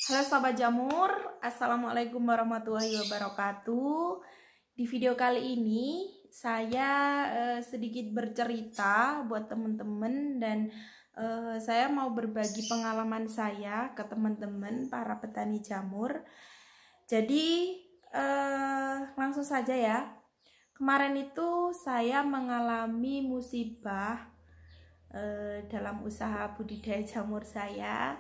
Halo Sobat Jamur, Assalamualaikum warahmatullahi wabarakatuh. Di video kali ini saya sedikit bercerita buat teman-teman dan saya mau berbagi pengalaman saya ke teman-teman para petani jamur. Jadi langsung saja ya. Kemarin itu saya mengalami musibah dalam usaha budidaya jamur saya.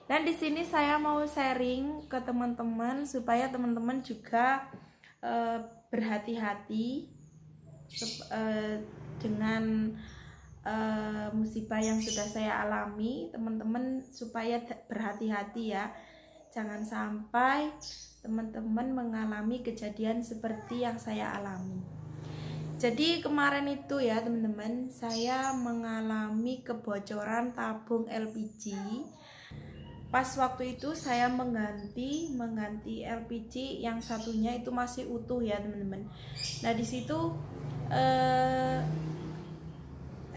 Dan di sini saya mau sharing ke teman-teman supaya teman-teman juga berhati-hati dengan musibah yang sudah saya alami. Teman-teman supaya berhati-hati ya. Jangan sampai teman-teman mengalami kejadian seperti yang saya alami. Jadi kemarin itu ya teman-teman, saya mengalami kebocoran tabung LPG. Pas waktu itu saya mengganti LPG yang satunya itu masih utuh ya teman-teman. Nah di situ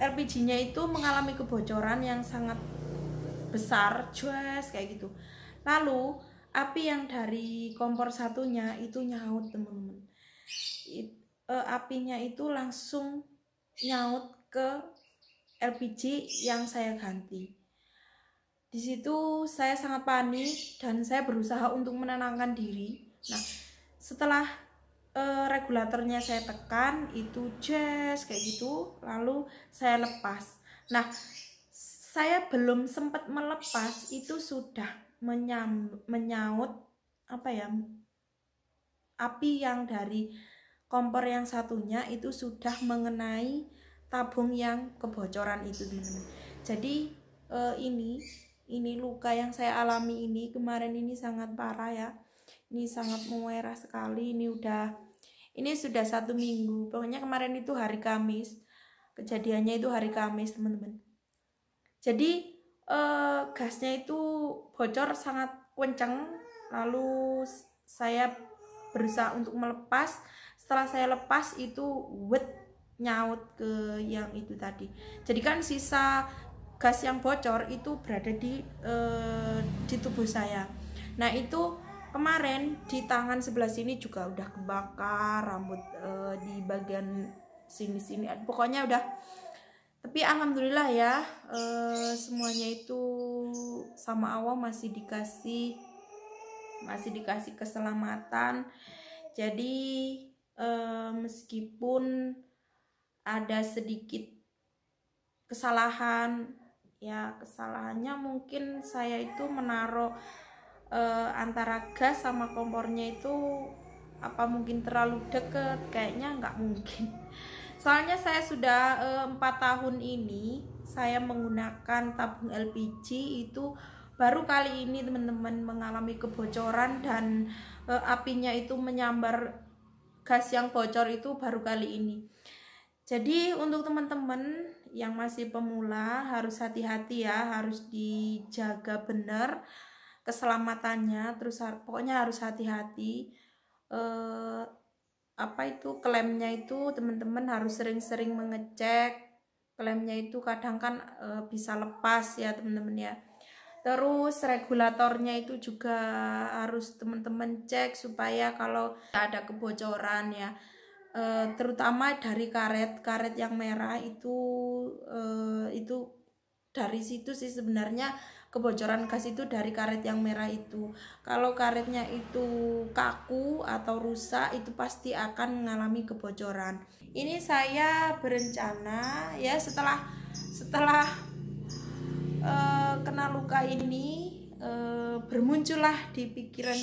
LPG-nya itu mengalami kebocoran yang sangat besar, cues kayak gitu. Lalu api yang dari kompor satunya itu nyaut teman-teman. Apinya itu langsung nyaut ke LPG yang saya ganti. Di situ saya sangat panik dan saya berusaha untuk menenangkan diri. Nah, setelah regulatornya saya tekan itu jazz kayak gitu, lalu saya lepas. Nah, saya belum sempat melepas itu sudah menyaut apa ya? Api yang dari kompor yang satunya itu sudah mengenai tabung yang kebocoran itu teman-teman. Jadi ini luka yang saya alami ini kemarin ini sangat parah ya. Ini sangat memerah sekali. Ini sudah 1 minggu. Pokoknya kemarin itu hari Kamis. Kejadiannya itu hari Kamis teman-teman. Jadi gasnya itu bocor sangat kencang. Lalu saya berusaha untuk melepas. Setelah saya lepas itu nyaut ke yang itu tadi. Jadi kan sisa gas yang bocor itu berada di tubuh saya. Nah itu kemarin di tangan sebelah sini juga udah kebakar, rambut di bagian sini pokoknya udah. Tapi alhamdulillah ya semuanya itu sama Allah masih dikasih keselamatan. Jadi meskipun ada sedikit kesalahan ya, kesalahannya mungkin saya itu menaruh antara gas sama kompornya itu apa mungkin terlalu deket, kayaknya nggak mungkin. Soalnya saya sudah 4 tahun ini saya menggunakan tabung LPG itu baru kali ini teman-teman mengalami kebocoran dan apinya itu menyambar gas yang bocor itu baru kali ini. Jadi untuk teman-teman yang masih pemula harus hati-hati ya, harus dijaga benar keselamatannya, terus pokoknya harus hati-hati. Klemnya itu teman-teman harus sering-sering mengecek. Klemnya itu kadang kan bisa lepas ya teman-teman ya. Terus regulatornya itu juga harus teman-teman cek supaya kalau ada kebocoran ya, terutama dari karet yang merah itu dari situ sih sebenarnya kebocoran gas itu dari karet yang merah itu. Kalau karetnya itu kaku atau rusak itu pasti akan mengalami kebocoran. Ini saya berencana ya setelah kena luka ini bermuncullah di pikiran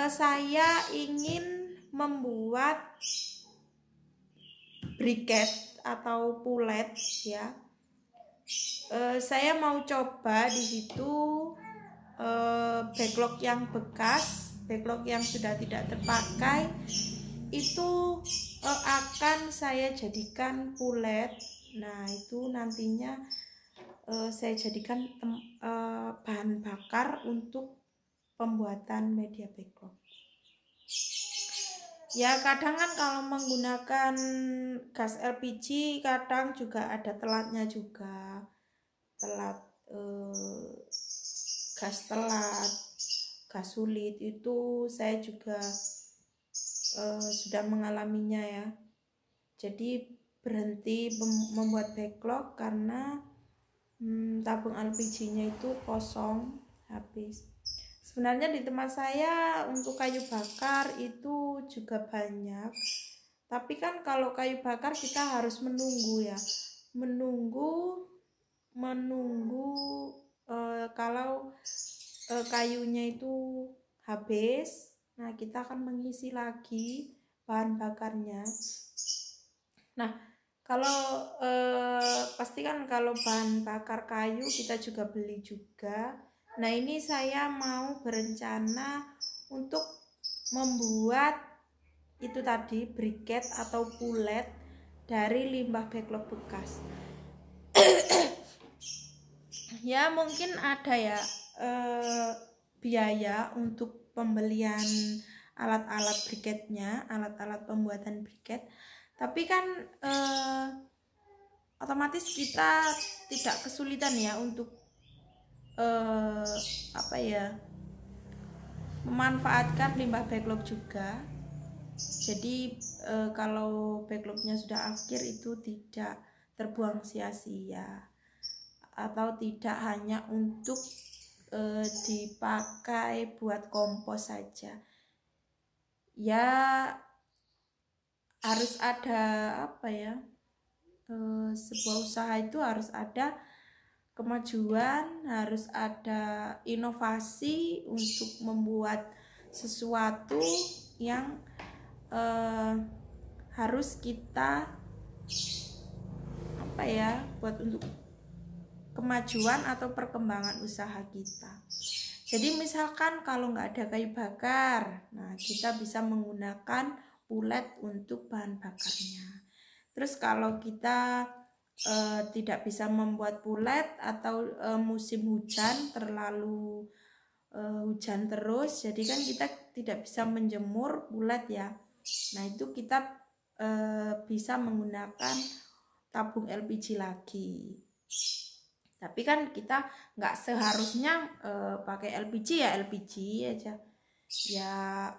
saya ingin membuat briket atau pulet ya. Saya mau coba di situ backlog yang bekas, backlog yang sudah tidak terpakai itu akan saya jadikan pulet. Nah itu nantinya saya jadikan bahan bakar untuk pembuatan media backlog. Ya kadang kan kalau menggunakan gas LPG kadang juga ada telatnya juga, telat gas telat, gas sulit, itu saya juga sudah mengalaminya ya. Jadi berhenti membuat backlog karena tabung LPG-nya itu kosong, habis. Sebenarnya di tempat saya untuk kayu bakar itu juga banyak, tapi kan kalau kayu bakar kita harus menunggu ya, menunggu kalau kayunya itu habis. Nah, kita akan mengisi lagi bahan bakarnya. Nah, kalau pastikan kalau bahan bakar kayu kita juga beli juga. Nah, ini saya mau berencana untuk membuat itu tadi briket atau pulet dari limbah backlog bekas. Ya mungkin ada ya biaya untuk pembelian alat-alat briketnya, alat-alat pembuatan briket. Tapi kan otomatis kita tidak kesulitan ya untuk memanfaatkan limbah backlog juga. Jadi kalau backlognya sudah akhir itu tidak terbuang sia-sia atau tidak hanya untuk dipakai buat kompos saja. Ya harus ada sebuah usaha itu harus ada kemajuan, harus ada inovasi untuk membuat sesuatu yang harus kita buat untuk kemajuan atau perkembangan usaha kita. Jadi misalkan kalau nggak ada kayu bakar, nah kita bisa menggunakan pulet untuk bahan bakarnya. Terus kalau kita tidak bisa membuat pulet atau musim hujan terlalu hujan terus, jadi kan kita tidak bisa menjemur pulet ya. Nah itu kita bisa menggunakan tabung LPG lagi. Tapi kan kita nggak seharusnya pakai LPG ya, LPG aja. Ya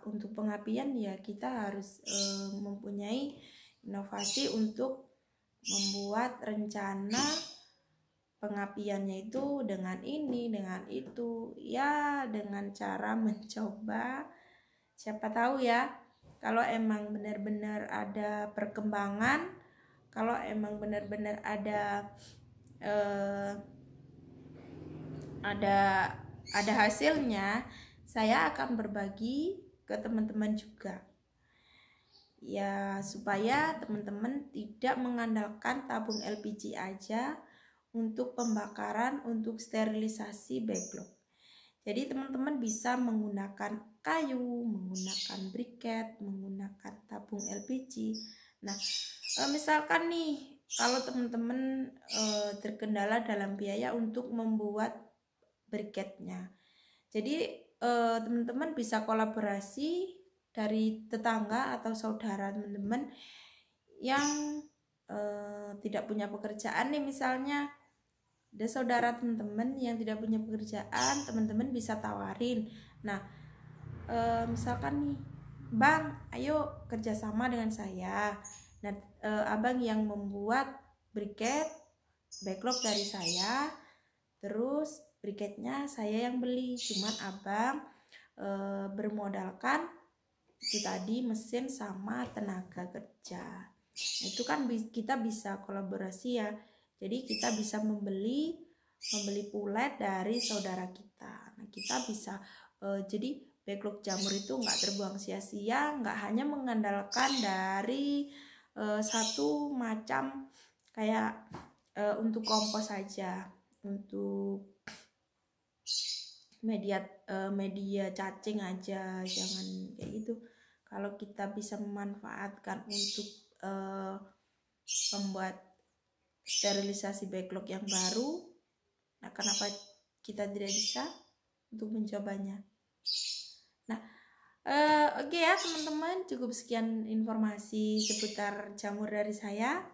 untuk pengapian ya kita harus mempunyai inovasi untuk membuat rencana pengapiannya itu dengan ini, dengan itu, ya dengan cara mencoba. Siapa tahu ya, kalau emang benar-benar ada perkembangan, kalau emang benar-benar ada hasilnya, saya akan berbagi ke teman-teman juga. Ya supaya teman-teman tidak mengandalkan tabung LPG aja untuk pembakaran, untuk sterilisasi backlog. Jadi teman-teman bisa menggunakan kayu, menggunakan briket, menggunakan tabung LPG. Nah, misalkan nih kalau teman-teman terkendala dalam biaya untuk membuat briketnya, jadi teman-teman bisa kolaborasi dari tetangga atau saudara teman-teman yang tidak punya pekerjaan nih, misalnya ada saudara teman-teman yang tidak punya pekerjaan, teman-teman bisa tawarin. Nah misalkan nih, Bang, ayo kerjasama dengan saya. Nah abang yang membuat briket backlog dari saya, terus briketnya saya yang beli, cuman abang bermodalkan itu tadi mesin sama tenaga kerja. Nah, itu kan kita bisa kolaborasi ya. Jadi kita bisa membeli pulet dari saudara kita. Nah, kita bisa jadi backlog jamur itu nggak terbuang sia-sia, nggak hanya mengandalkan dari satu macam kayak untuk kompos saja, untuk media cacing aja, jangan kayak gitu. Kalau kita bisa memanfaatkan untuk membuat sterilisasi backlog yang baru, nah kenapa kita tidak bisa untuk mencobanya? Nah oke ya teman-teman, cukup sekian informasi seputar jamur dari saya.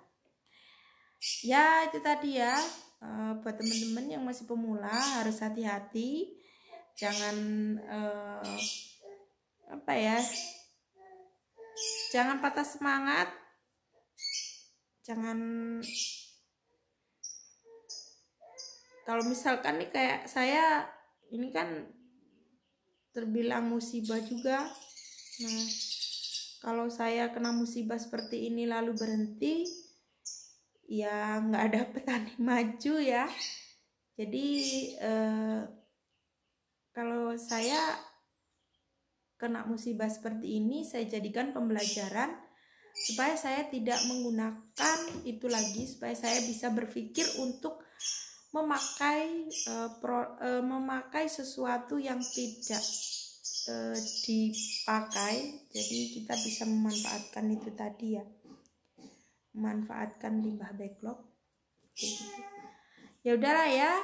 Ya itu tadi ya, buat teman-teman yang masih pemula harus hati-hati jangan apa ya, jangan patah semangat, jangan, kalau misalkan nih kayak saya ini kan terbilang musibah juga. Nah, kalau saya kena musibah seperti ini lalu berhenti, ya nggak ada petani maju ya. Jadi kalau saya kena musibah seperti ini, saya jadikan pembelajaran supaya saya tidak menggunakan itu lagi, supaya saya bisa berpikir untuk memakai sesuatu yang tidak dipakai. Jadi kita bisa memanfaatkan itu tadi ya, memanfaatkan limbah backlog gitu. Ya udahlah ya,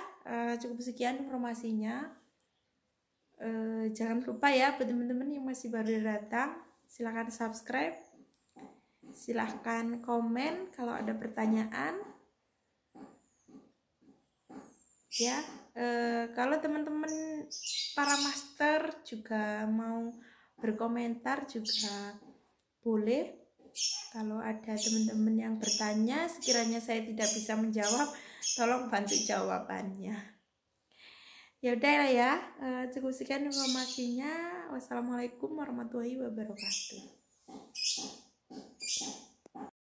cukup sekian informasinya. Jangan lupa ya buat teman-teman yang masih baru datang, silahkan subscribe, silahkan komen kalau ada pertanyaan ya. Kalau teman-teman para master juga mau berkomentar juga boleh. Kalau ada teman-teman yang bertanya, sekiranya saya tidak bisa menjawab, tolong bantu jawabannya. Ya udah ya, cukup sekian informasinya. Wassalamualaikum warahmatullahi wabarakatuh.